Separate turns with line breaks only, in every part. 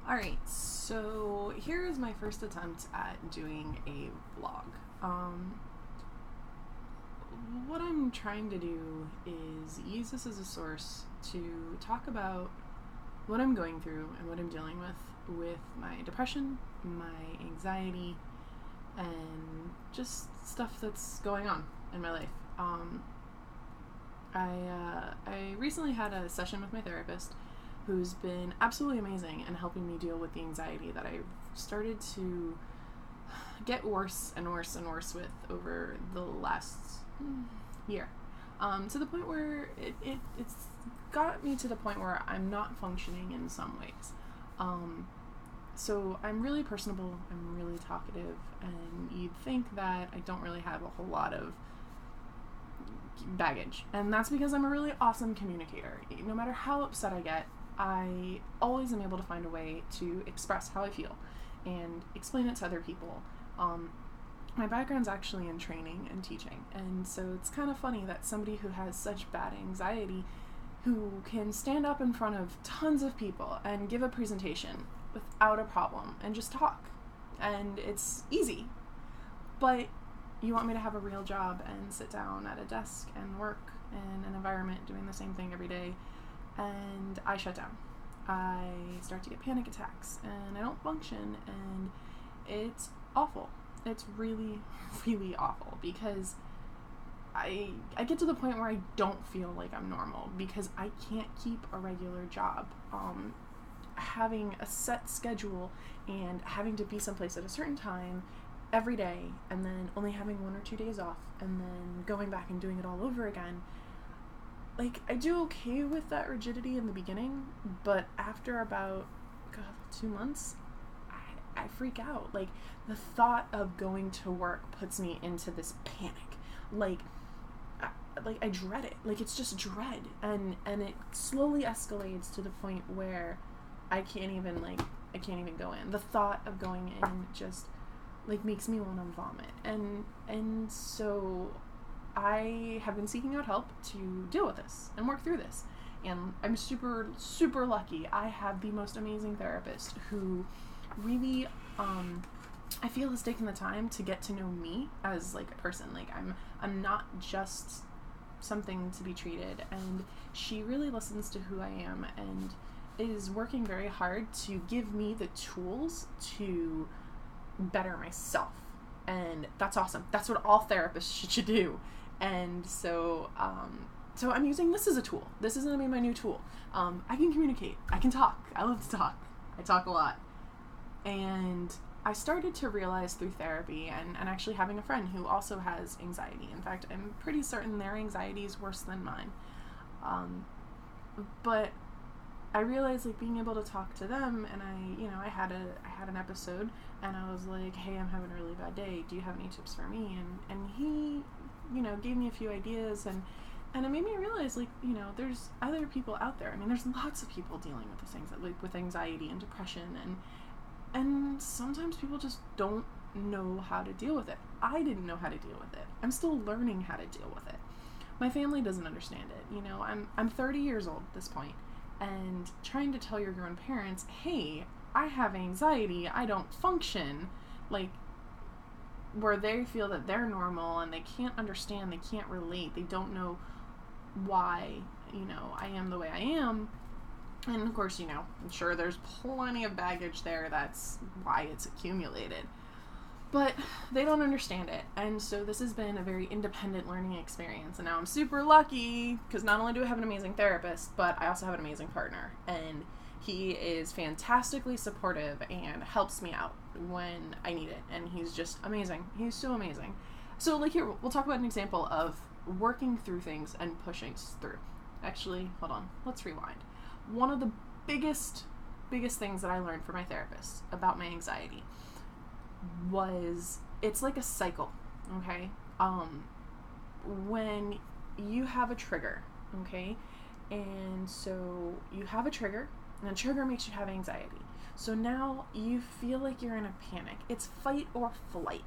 Alright, so here is my first attempt at doing a vlog. What I'm trying to do is use this as a source to talk about what I'm going through and what I'm dealing with my depression, my anxiety, and just stuff that's going on in my life. I recently had a session with my therapist who's been absolutely amazing in helping me deal with the anxiety that I've started to get worse and worse and worse with over the last year. To the point where it's got me to the point where I'm not functioning in some ways. So I'm really personable, I'm really talkative, and you'd think that I don't really have a whole lot of baggage. And that's because I'm a really awesome communicator. No matter how upset I get, I always am able to find a way to express how I feel and explain it to other people. My background's actually in training and teaching, and so it's kind of funny that somebody who has such bad anxiety, who can stand up in front of tons of people and give a presentation without a problem and just talk, and it's easy. But you want me to have a real job and sit down at a desk and work in an environment doing the same thing every day, and I shut down. I start to get panic attacks and I don't function, and it's awful. It's really, really awful because I get to the point where I don't feel like I'm normal because I can't keep a regular job. Having a set schedule and having to be someplace at a certain time every day, and then only having 1 or 2 days off, and then going back and doing it all over again. Like, I do okay with that rigidity in the beginning, but after about 2 months, I freak out. Like, the thought of going to work puts me into this panic. Like I dread it. Like, it's just dread, and it slowly escalates to the point where I can't even go in. The thought of going in just makes me want to vomit, and so I have been seeking out help to deal with this and work through this, and I'm super, super lucky. I have the most amazing therapist who really I feel has taken the time to get to know me as a person. I'm not just something to be treated, and she really listens to who I am and is working very hard to give me the tools to better myself, and that's awesome. That's what all therapists should do. And so I'm using this as a tool. This is going to be my new tool. I can communicate. I can talk. I love to talk. I talk a lot. And I started to realize through therapy and actually having a friend who also has anxiety. In fact, I'm pretty certain their anxiety is worse than mine. But I realized being able to talk to them, and I had an episode, and I was like, hey, I'm having a really bad day. Do you have any tips for me? And he, gave me a few ideas, and it made me realize, there's other people out there. I mean, there's lots of people dealing with these things, with anxiety and depression, and sometimes people just don't know how to deal with it. I didn't know how to deal with it. I'm still learning how to deal with it. My family doesn't understand it. I'm 30 years old at this point, and trying to tell your grown parents, hey, I have anxiety, I don't function, where they feel that they're normal and they can't understand, they can't relate, they don't know why, I am the way I am. And of course, I'm sure there's plenty of baggage there, that's why it's accumulated. But they don't understand it, and so this has been a very independent learning experience, and now I'm super lucky, because not only do I have an amazing therapist, but I also have an amazing partner, and he is fantastically supportive and helps me out when I need it, and he's just amazing. He's so amazing. So, here, we'll talk about an example of working through things and pushing through. Actually, hold on, let's rewind. One of the biggest things that I learned from my therapist about my anxiety was it's like a cycle, okay? When you have a trigger, okay? And so you have a trigger, and a trigger makes you have anxiety. So now you feel like you're in a panic. It's fight or flight.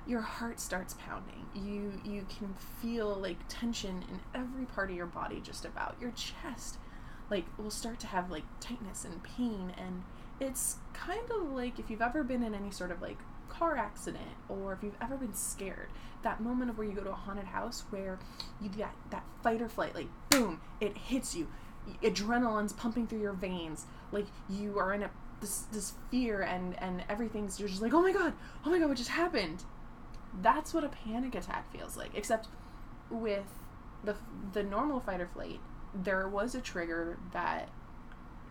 Your heart starts pounding. You can feel tension in every part of your body, just about. Your chest. like will start to have like tightness and pain. And it's kind of like if you've ever been in any sort of like car accident, or if you've ever been scared, that moment of where you go to a haunted house where you get that fight or flight, like boom, it hits you, adrenaline's pumping through your veins, like you are in this fear, and everything's, you're just like, oh my god, what just happened? That's what a panic attack feels like, except with the normal fight or flight, there was a trigger that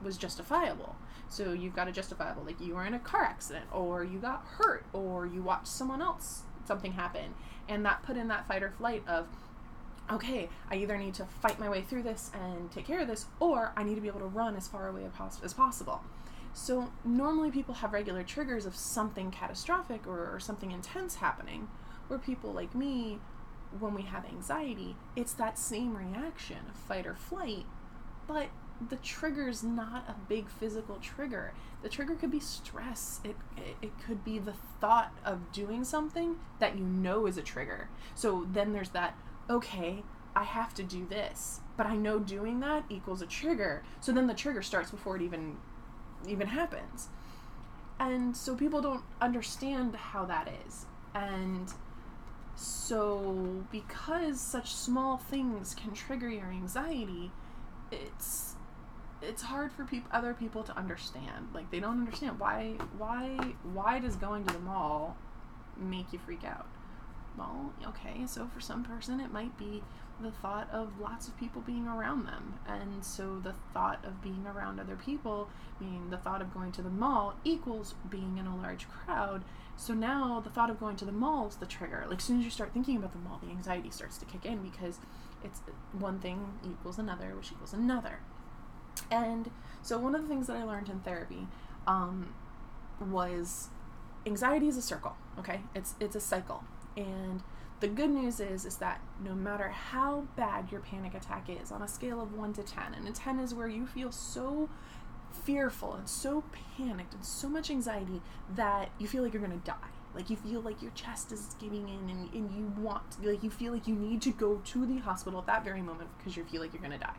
was justifiable. So you've got a justifiable, like you were in a car accident, or you got hurt, or you watched someone else, something happen, and that put in that fight or flight of, okay, I either need to fight my way through this and take care of this, or I need to be able to run as far away as possible. So normally people have regular triggers of something catastrophic or something intense happening, where people like me, when we have anxiety, it's that same reaction of fight or flight, but the trigger's not a big physical trigger. The trigger could be stress. It could be the thought of doing something that you know is a trigger. So then there's that, okay, I have to do this, but I know doing that equals a trigger. So then the trigger starts before it even happens. And so people don't understand how that is. And so because such small things can trigger your anxiety, it's hard for other people to understand. Like, they don't understand why does going to the mall make you freak out? Well, okay, so for some person it might be the thought of lots of people being around them, and so the thought of being around other people, meaning the thought of going to the mall equals being in a large crowd. So now the thought of going to the mall is the trigger. Like, as soon as you start thinking about the mall, the anxiety starts to kick in, because it's one thing equals another, which equals another. And so one of the things that I learned in therapy was anxiety is a circle, okay? It's a cycle. And the good news is that no matter how bad your panic attack is, on a scale of 1 to 10, and a 10 is where you feel so fearful and so panicked and so much anxiety that you feel like you're going to die. Like, you feel like your chest is giving in, and you feel like you need to go to the hospital at that very moment because you feel like you're going to die.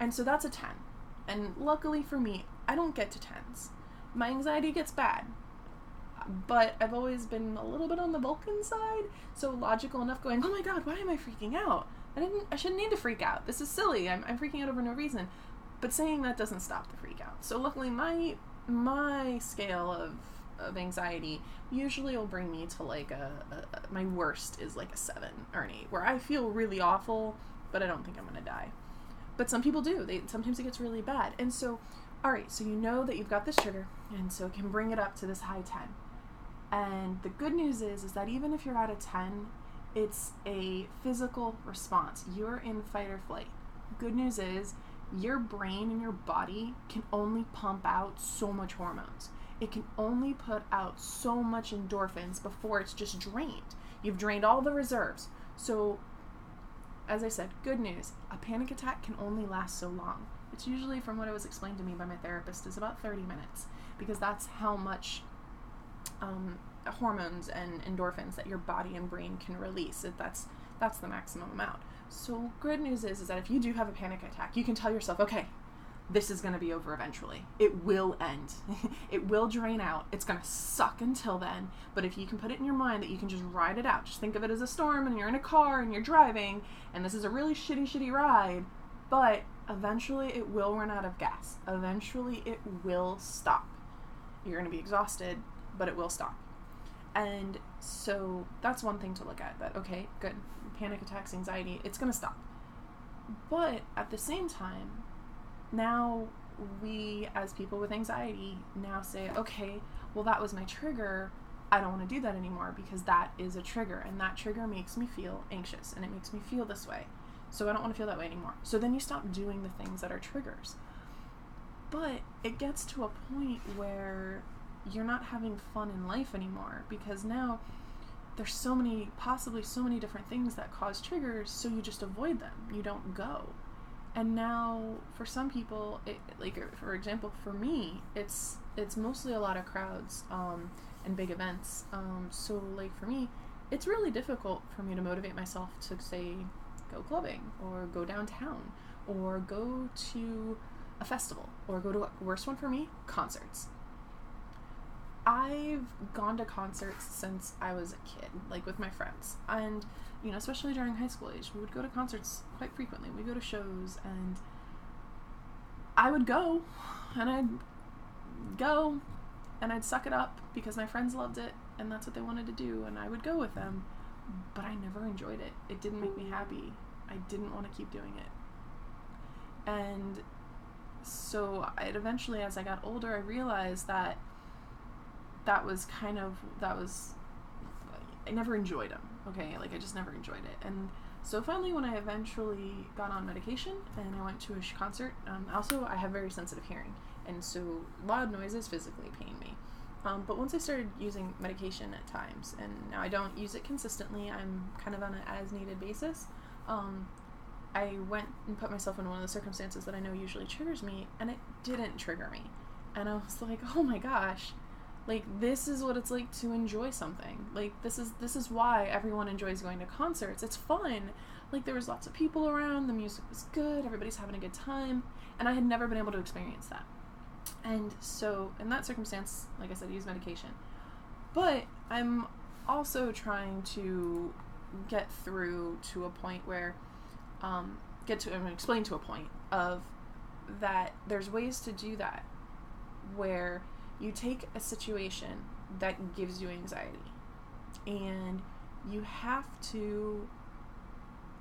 And so that's a 10. And luckily for me, I don't get to 10s. My anxiety gets bad, but I've always been a little bit on the Vulcan side, so logical enough going, oh my god, why am I freaking out? I shouldn't need to freak out. This is silly. I'm freaking out over no reason. But saying that doesn't stop the freak out. So luckily my scale of anxiety usually will bring me to like my worst is like a 7 or an 8, where I feel really awful, but I don't think I'm gonna die. But some people do. Sometimes it gets really bad. And so, alright, so you know that you've got this trigger, and so it can bring it up to this high 10. And the good news is that even if you're at a 10, it's a physical response. You're in fight or flight. Good news is your brain and your body can only pump out so much hormones. It can only put out so much endorphins before it's just drained. You've drained all the reserves. So, as I said, good news, a panic attack can only last so long. It's usually, from what it was explained to me by my therapist, is about 30 minutes, because that's how much hormones and endorphins that your body and brain can release. That's the maximum amount. So good news is that if you do have a panic attack, you can tell yourself, okay, this is going to be over eventually. It will end. It will drain out. It's going to suck until then. But if you can put it in your mind that you can just ride it out, just think of it as a storm, and you're in a car and you're driving, and this is a really shitty ride, but eventually it will run out of gas. Eventually it will stop. You're going to be exhausted, but it will stop. And so that's one thing to look at, that, okay, good, panic attacks, anxiety, it's going to stop. But at the same time, now we, as people with anxiety, now say, okay, well, that was my trigger. I don't want to do that anymore, because that is a trigger, and that trigger makes me feel anxious, and it makes me feel this way. So I don't want to feel that way anymore. So then you stop doing the things that are triggers. But it gets to a point where you're not having fun in life anymore, because now there's possibly so many different things that cause triggers, so you just avoid them. You don't go. And now, for some people, like, for example, for me, it's mostly a lot of crowds and big events. So, like, for me, it's really difficult for me to motivate myself to, say, go clubbing, or go downtown, or go to a festival or go to, worst one for me, concerts. I've gone to concerts since I was a kid, like with my friends. And, you know, especially during high school age, we would go to concerts quite frequently. We go to shows, and I would go, and I'd suck it up because my friends loved it, and that's what they wanted to do, and I would go with them. But I never enjoyed it. It didn't make me happy. I didn't want to keep doing it. And so eventually, as I got older, I realized that I never enjoyed them, okay? Like, I just never enjoyed it. And so finally, when I eventually got on medication and I went to a concert, also, I have very sensitive hearing, and so loud noises physically pain me. But once I started using medication at times, and now I don't use it consistently, I'm kind of on an as-needed basis, I went and put myself in one of the circumstances that I know usually triggers me, and it didn't trigger me. And I was like, oh my gosh, like, this is what it's like to enjoy something. Like, this is why everyone enjoys going to concerts. It's fun. Like, there was lots of people around, the music was good, everybody's having a good time, and I had never been able to experience that. And so, in that circumstance, like I said, I use medication. But I'm also trying to get through to a point where, explain to a point of that there's ways to do that, where you take a situation that gives you anxiety, and you have to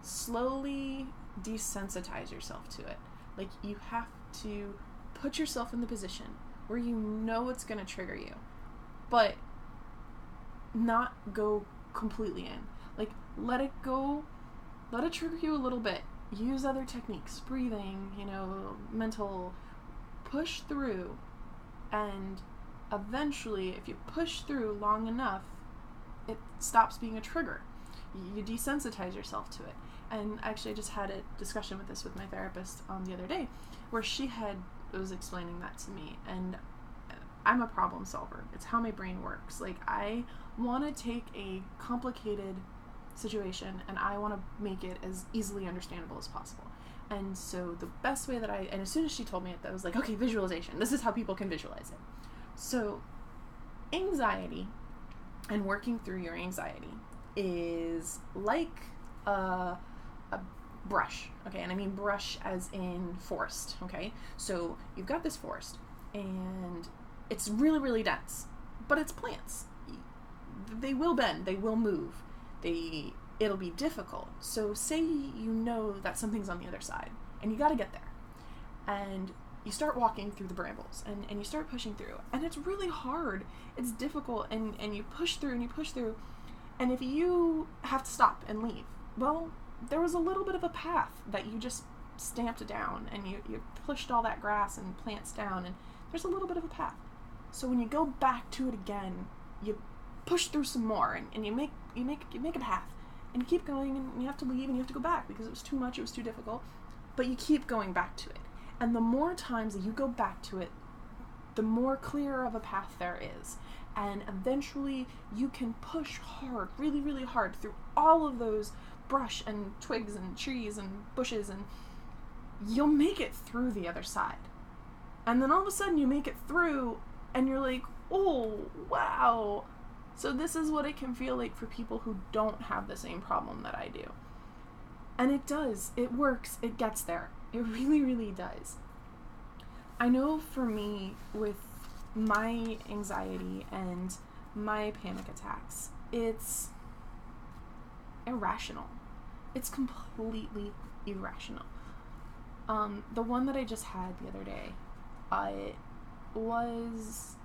slowly desensitize yourself to it. Like, you have to put yourself in the position where you know it's going to trigger you, but not go completely in. Like, let it go, let it trigger you a little bit. Use other techniques, breathing, mental, push through, and eventually, if you push through long enough, it stops being a trigger. You desensitize yourself to it. And actually, I just had a discussion with my therapist the other day, where she was explaining that to me, and I'm a problem solver. It's how my brain works. Like, I want to take a complicated situation and I want to make it as easily understandable as possible. And so the best way and as soon as she told me it, that was like, okay, visualization. This is how people can visualize it. So anxiety and working through your anxiety is like a brush, okay? And I mean brush as in forest, okay? So you've got this forest, and it's really, really dense, but it's plants. They will bend, they will move, it'll be difficult. So say you know that something's on the other side, and you gotta get there, and you start walking through the brambles, and you start pushing through, and it's really hard, it's difficult, and you push through, and if you have to stop and leave, well, there was a little bit of a path that you just stamped down, and you pushed all that grass and plants down, and there's a little bit of a path. So when you go back to it again, you push through some more, and you make a path, and you keep going, and you have to leave, and you have to go back because it was too much, it was too difficult, but you keep going back to it. And the more times that you go back to it, the more clear of a path there is. And eventually you can push hard, really, really hard through all of those brush and twigs and trees and bushes, and you'll make it through the other side. And then all of a sudden you make it through, and you're like, oh, wow. So this is what it can feel like for people who don't have the same problem that I do. And it does. It works. It gets there. It really, really does. I know for me, with my anxiety and my panic attacks, it's irrational. It's completely irrational. The one that I just had the other day, it was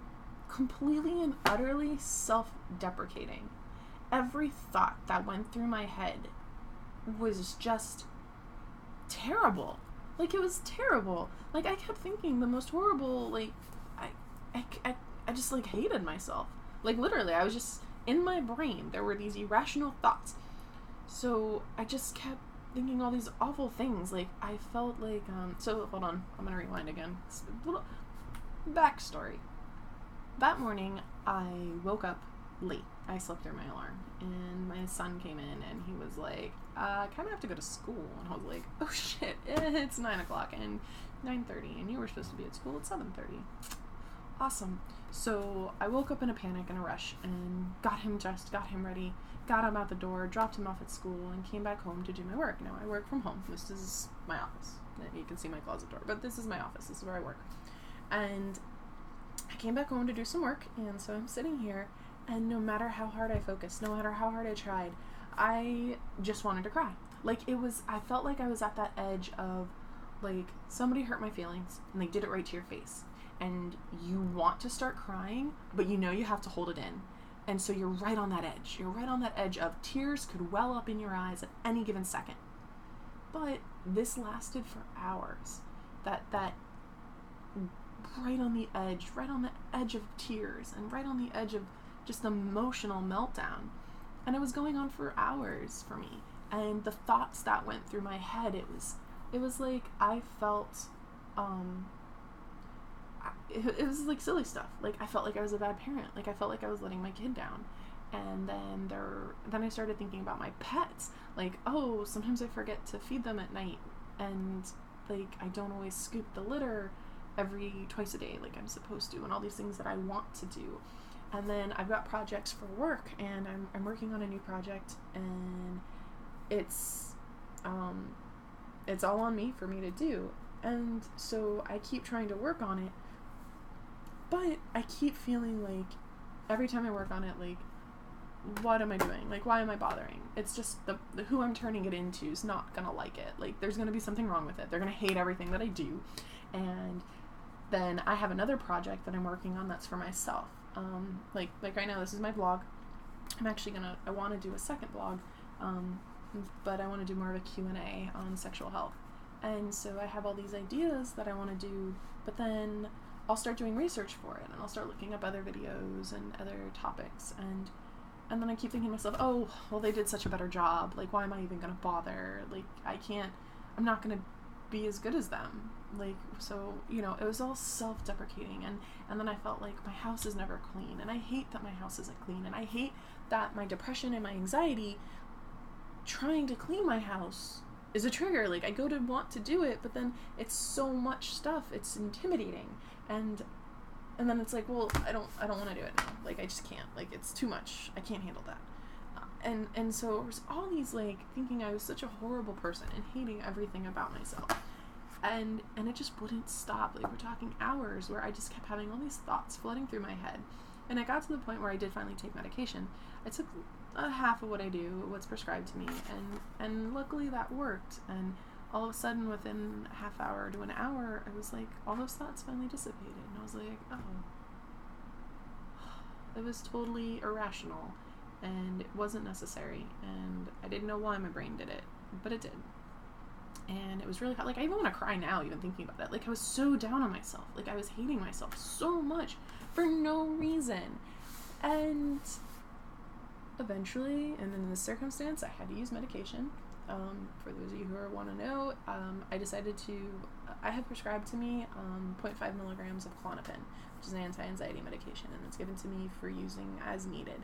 completely and utterly self-deprecating. Every thought that went through my head was just terrible. Like, it was terrible. Like, I kept thinking the most horrible, like, I just, like, hated myself. Like, literally, I was just, in my brain, there were these irrational thoughts. So, I just kept thinking all these awful things. Like, I felt like, so, hold on, I'm gonna rewind again. It's a little backstory. That morning, I woke up late. I slept through my alarm, and my son came in, and he was like, I kind of have to go to school. And I was like, oh shit, it's 9 o'clock, and 9:30, and you were supposed to be at school at 7:30. Awesome. So I woke up in a panic and a rush and got him dressed, got him ready, got him out the door, dropped him off at school, and came back home to do my work. Now I work from home. This is my office. You can see my closet door, but this is my office. This is where I work. And I came back home to do some work, and so I'm sitting here, and no matter how hard I focused, no matter how hard I tried, I just wanted to cry. Like, I felt like I was at that edge of, like, somebody hurt my feelings, and they did it right to your face. And you want to start crying, but you know you have to hold it in. And so you're right on that edge. You're right on that edge of tears could well up in your eyes at any given second. But this lasted for hours. That right on the edge of tears, and right on the edge of just emotional meltdown. And it was going on for hours for me. And the thoughts that went through my head, it was like I felt, it was like silly stuff. Like, I felt like I was a bad parent. Like, I felt like I was letting my kid down. And then I started thinking about my pets. Like, oh, sometimes I forget to feed them at night. And, like, I don't always scoop the litter twice a day like I'm supposed to, and all these things that I want to do. And then I've got projects for work, and I'm working on a new project, and it's all on me for me to do. And so I keep trying to work on it, but I keep feeling like every time I work on it, like, what am I doing? Like, why am I bothering? It's just the who I'm turning it into is not gonna like it. Like, there's gonna be something wrong with it. They're gonna hate everything that I do. And then I have another project that I'm working on that's for myself. Like right now, this is my blog. I want to do a second blog, but I want to do more of a Q&A on sexual health. And so I have all these ideas that I want to do, but then I'll start doing research for it, and I'll start looking up other videos and other topics, and then I keep thinking to myself, oh, well, they did such a better job. Like, why am I even going to bother? Like, I'm not going to be as good as them. Like, so, you know, it was all self-deprecating, and then I felt like my house is never clean, and I hate that my house isn't clean, and I hate that my depression and my anxiety trying to clean my house is a trigger. Like, I go to want to do it, but then it's so much stuff, it's intimidating, and then it's like, well, I don't want to do it now. Like, I just can't. Like, it's too much. I can't handle that. And so it was all these, like, thinking I was such a horrible person and hating everything about myself. And it just wouldn't stop. Like, we're talking hours where I just kept having all these thoughts flooding through my head. And I got to the point where I did finally take medication. I took half of what I do, what's prescribed to me, and luckily that worked. And all of a sudden, within a half hour to an hour, I was like, all those thoughts finally dissipated. And I was like, oh. It was totally irrational, and it wasn't necessary, and I didn't know why my brain did it, but it did. And it was really hard. Like, I even want to cry now, even thinking about it. Like, I was so down on myself. Like, I was hating myself so much for no reason. And eventually, and in this circumstance, I had to use medication. For those of you who want to know, I had prescribed to me 0.5 milligrams of Klonopin, which is an anti-anxiety medication, and it's given to me for using as needed.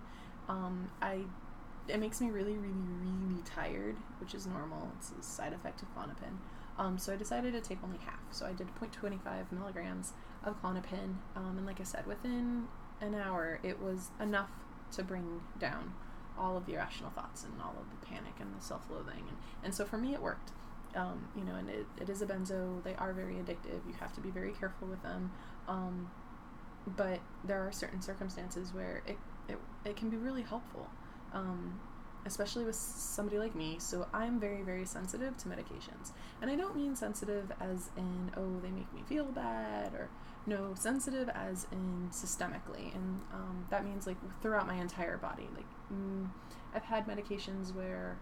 It makes me really, really, really tired, which is normal. It's a side effect of Klonopin. So I decided to take only half. So I did 0.25 milligrams of Klonopin, and like I said, within an hour, it was enough to bring down all of the irrational thoughts and all of the panic and the self-loathing. And so for me, it worked. You know, and it is a benzo. They are very addictive. You have to be very careful with them. But there are certain circumstances where it can be really helpful. Especially with somebody like me. So I'm very, very sensitive to medications. And I don't mean sensitive as in, oh, they make me feel bad, or no, sensitive as in systemically. And that means, like, throughout my entire body. Like, I've had medications where,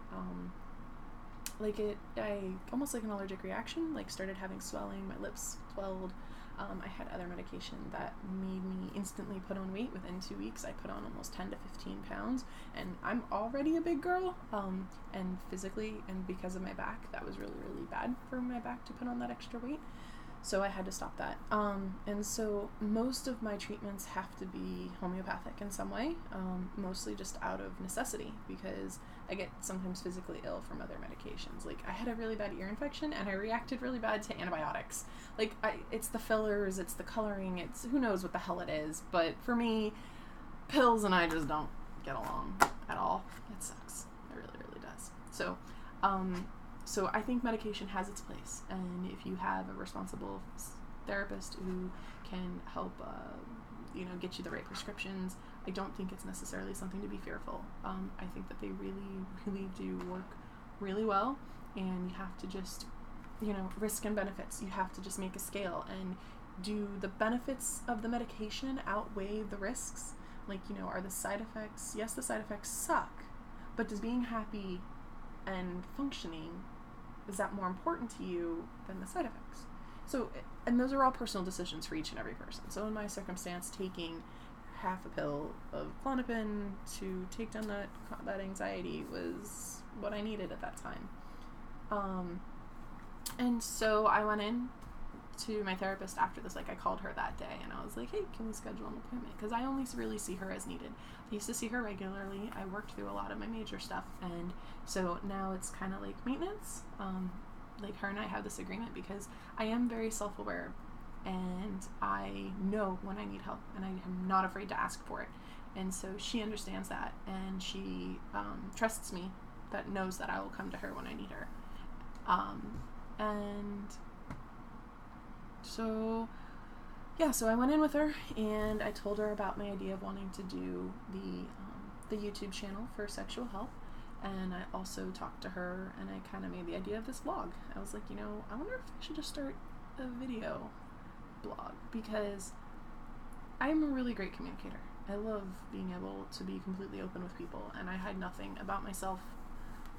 I almost like an allergic reaction, like started having swelling, my lips swelled. I had other medication that made me instantly put on weight. Within 2 weeks, I put on almost 10 to 15 pounds, and I'm already a big girl, and physically, and because of my back, that was really, really bad for my back to put on that extra weight. So I had to stop that. And so most of my treatments have to be homeopathic in some way, mostly just out of necessity, because I get sometimes physically ill from other medications. Like, I had a really bad ear infection, and I reacted really bad to antibiotics. Like, it's the fillers, it's the coloring, it's who knows what the hell it is. But for me, pills and I just don't get along at all. It sucks. It really, really does. So I think medication has its place, and if you have a responsible therapist who can help, get you the right prescriptions, I don't think it's necessarily something to be fearful. I think that they really, really do work really well, and you have to just, risk and benefits. You have to just make a scale, and do the benefits of the medication outweigh the risks? Like, are the side effects, yes, the side effects suck, but does being happy and functioning, is that more important to you than the side effects? So, and those are all personal decisions for each and every person. So in my circumstance, taking half a pill of Klonopin to take down that anxiety was what I needed at that time. And so I went in to my therapist after this. Like, I called her that day and I was like, hey, can we schedule an appointment? Because I only really see her as needed. I used to see her regularly. I worked through a lot of my major stuff, and so now it's kind of like maintenance. Like, her and I have this agreement because I am very self-aware, and I know when I need help, and I am not afraid to ask for it. And so she understands that, and she trusts me, that knows that I will come to her when I need her. And so, yeah, so I went in with her, and I told her about my idea of wanting to do the YouTube channel for sexual health. And I also talked to her, and I kind of made the idea of this blog. I was like, I wonder if I should just start a video blog, because I'm a really great communicator. I love being able to be completely open with people, and I hide nothing about myself,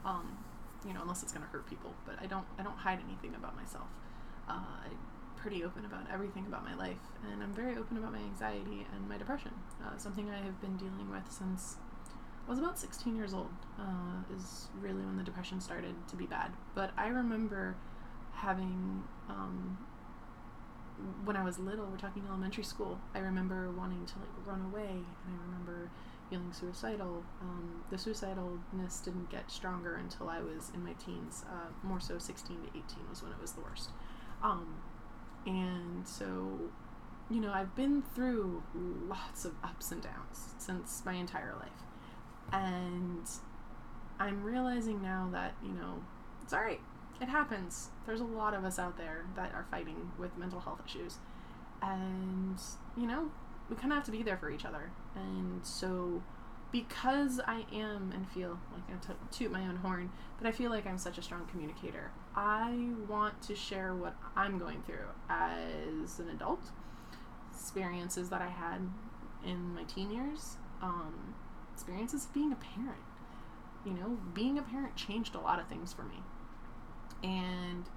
unless it's going to hurt people, but I don't hide anything about myself. I'm pretty open about everything about my life, and I'm very open about my anxiety and my depression, something I have been dealing with since I was about 16 years old, is really when the depression started to be bad. But I remember having, when I was little, we're talking elementary school, I remember wanting to run away, and I remember feeling suicidal. The suicidalness didn't get stronger until I was in my teens, more so 16 to 18 was when it was the worst. And so, I've been through lots of ups and downs since my entire life. And I'm realizing now that, it's alright. It happens. There's a lot of us out there that are fighting with mental health issues. And, we kind of have to be there for each other. And so, because I am and feel like I toot my own horn, but I feel like I'm such a strong communicator, I want to share what I'm going through as an adult, experiences that I had in my teen years, experiences of being a parent. Being a parent changed a lot of things for me. And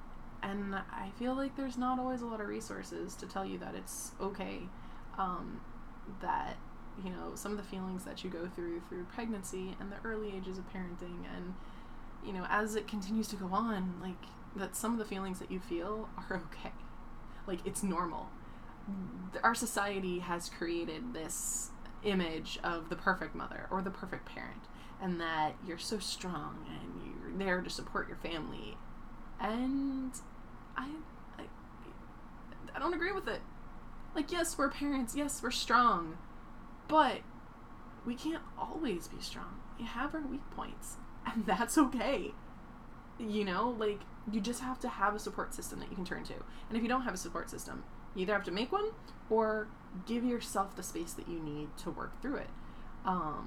I feel like there's not always a lot of resources to tell you that it's okay, that, some of the feelings that you go through pregnancy and the early ages of parenting, and, as it continues to go on, like, that some of the feelings that you feel are okay. Like, it's normal. Our society has created this image of the perfect mother or the perfect parent, and that you're so strong and you're there to support your family, and I don't agree with it. Like, yes, we're parents, yes, we're strong, but we can't always be strong. We have our weak points, and that's okay. Like, you just have to have a support system that you can turn to, and if you don't have a support system, you either have to make one or give yourself the space that you need to work through it. I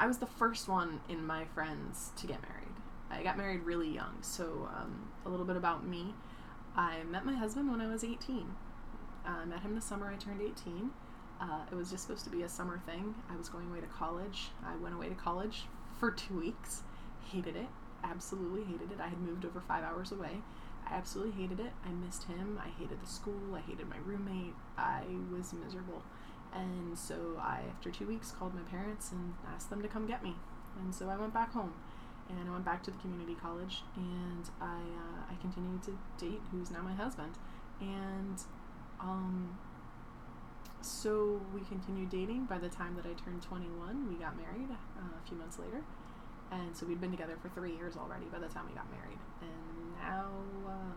was the first one in my friends to get married. I got married really young, so a little bit about me. I met my husband when I was 18. I met him the summer I turned 18. It was just supposed to be a summer thing. I was going away to college. I went away to college for 2 weeks. Hated it. Absolutely hated it. I had moved over 5 hours away. I absolutely hated it. I missed him. I hated the school. I hated my roommate. I was miserable. And so I, after 2 weeks, called my parents and asked them to come get me. And so I went back home. and I went back to the community college, and I continued to date who's now my husband. And so we continued dating. By the time that I turned 21, we got married a few months later. And so we'd been together for 3 years already by the time we got married. And now,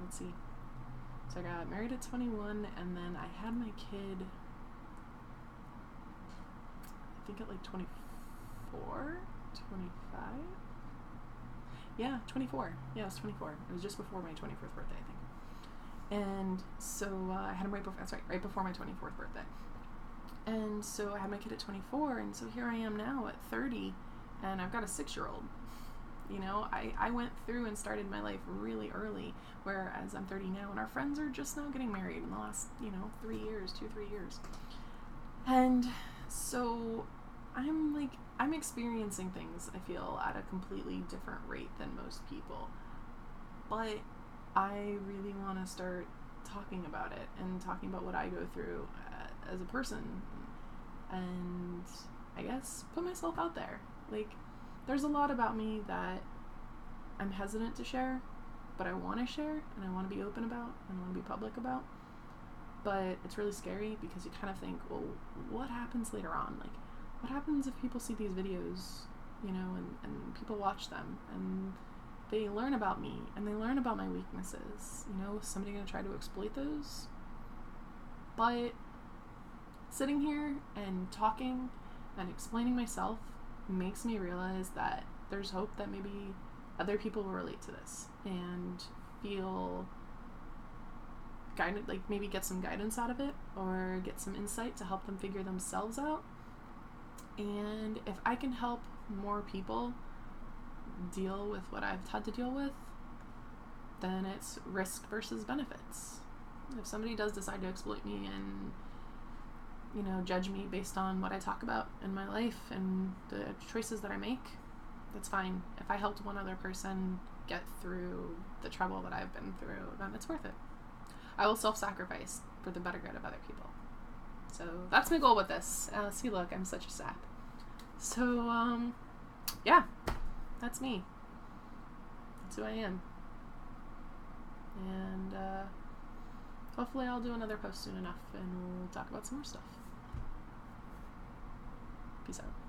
let's see. So I got married at 21, and then I had my kid, I think at like 24, 25? Yeah, 24. Yeah, it was 24. It was just before my 24th birthday, I think. And so I had him right before my 24th birthday. And so I had my kid at 24, and so here I am now at 30, and I've got a 6-year-old. You know, I went through and started my life really early, whereas I'm 30 now, and our friends are just now getting married in the last, 3 years, 2-3 years. And so I'm experiencing things, I feel, at a completely different rate than most people. But I really want to start talking about it and talking about what I go through as a person, and I guess put myself out there. Like, there's a lot about me that I'm hesitant to share, but I want to share, and I want to be open about, and I want to be public about. But it's really scary because you kind of think, well, what happens later on? Like, what happens if people see these videos, and people watch them, and they learn about me, and they learn about my weaknesses? Is somebody going to try to exploit those? But sitting here and talking and explaining myself makes me realize that there's hope that maybe other people will relate to this and feel guided, like maybe get some guidance out of it, or get some insight to help them figure themselves out. And if I can help more people deal with what I've had to deal with, then it's risk versus benefits. If somebody does decide to exploit me and judge me based on what I talk about in my life and the choices that I make, that's fine. If I helped one other person get through the trouble that I've been through, then it's worth it. I will self-sacrifice for the better good of other people. So that's my goal with this. See, look, I'm such a sap. So, yeah, that's me. That's who I am. And hopefully I'll do another post soon enough, and we'll talk about some more stuff. Peace out.